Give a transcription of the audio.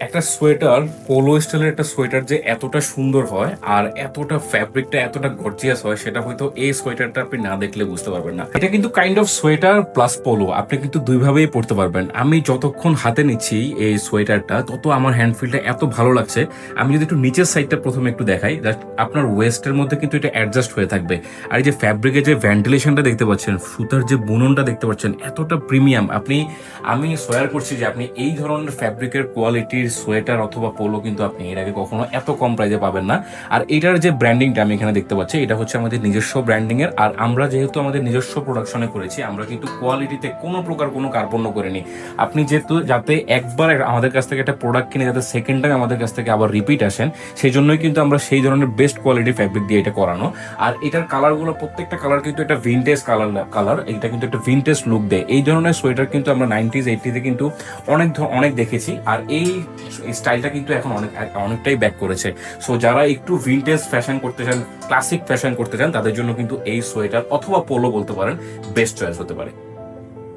একটা sweater, polo স্টাইলের একটা সোয়েটার যে এতটা সুন্দর হয় আর এতটা ফ্যাব্রিকটা এতটা গর্জিয়াস হয়, সেটা হয়তো এই সোয়েটারটা আপনি না দেখলে বুঝতে পারবেন না। এটা কিন্তু kind of sweater plus polo, আপনি কিন্তু দুইভাবেই পড়তে পারবেন। আমি যতক্ষণ হাতে নিচ্ছি এই সোয়েটারটা, তত আমার হ্যান্ড ফিলটা এত ভালো লাগছে। আমি যদি একটু নিচের সাইডটা প্রথমে একটু দেখাই, জাস্ট আপনার ওয়েস্টের মধ্যে কিন্তু এটা অ্যাডজাস্ট হয়ে থাকবে। আর এই যে ফ্যাব্রিকের যে ভেন্টিলেশনটা দেখতে পাচ্ছেন, সুতার যে বুননটা দেখতে পাচ্ছেন, এতটা প্রিমিয়াম। আমি সোয়ার করছি যে আপনি এই ধরনের ফ্যাব্রিকের কোয়ালিটির সোয়েটার অথবা পোলো কিন্তু আপনি এর আগে কখনো এত কম প্রাইসে পাবেন না। আর এটার যে ব্র্যান্ডিংটা আমি এখানে দেখতে পাচ্ছি, এটা হচ্ছে আমাদের নিজস্ব ব্র্যান্ডিং এর। আর আমরা যেহেতু আমাদের নিজস্ব প্রোডাকশনে করেছি, আমরা কিন্তু কোয়ালিটিতে কোনো প্রকার কোনো কার্পণ্য করিনি। আপনি যেহেতু যাতে একবার আমাদের কাছ থেকে একটা প্রোডাক্ট কিনে যাতে সেকেন্ড টাইম আমাদের কাছ থেকে আবার রিপিট আসেন, সেই জন্যই কিন্তু আমরা সেই ধরনের বেস্ট কোয়ালিটি ফ্যাব্রিক দিয়ে এটা করানো। আর এটার কালারগুলো, প্রত্যেকটা কালার কিন্তু একটা ভিনটেজ কালার, এটা কিন্তু একটা ভিনটেজ লুক দেয়। এই ধরনের সোয়েটার কিন্তু আমরা 90s 80s কিন্তু অনেক দেখেছি। আর এই স্টাইলটা কিন্তু এখন অনেকটাই ব্যাক করেছে। সো যারা একটু ভিনটেজ ফ্যাশন করতে চান, ক্লাসিক ফ্যাশন করতে চান, তাদের জন্য কিন্তু এই সোয়েটার অথবা পোলো বলতে পারেন বেস্ট চয়েস হতে পারে।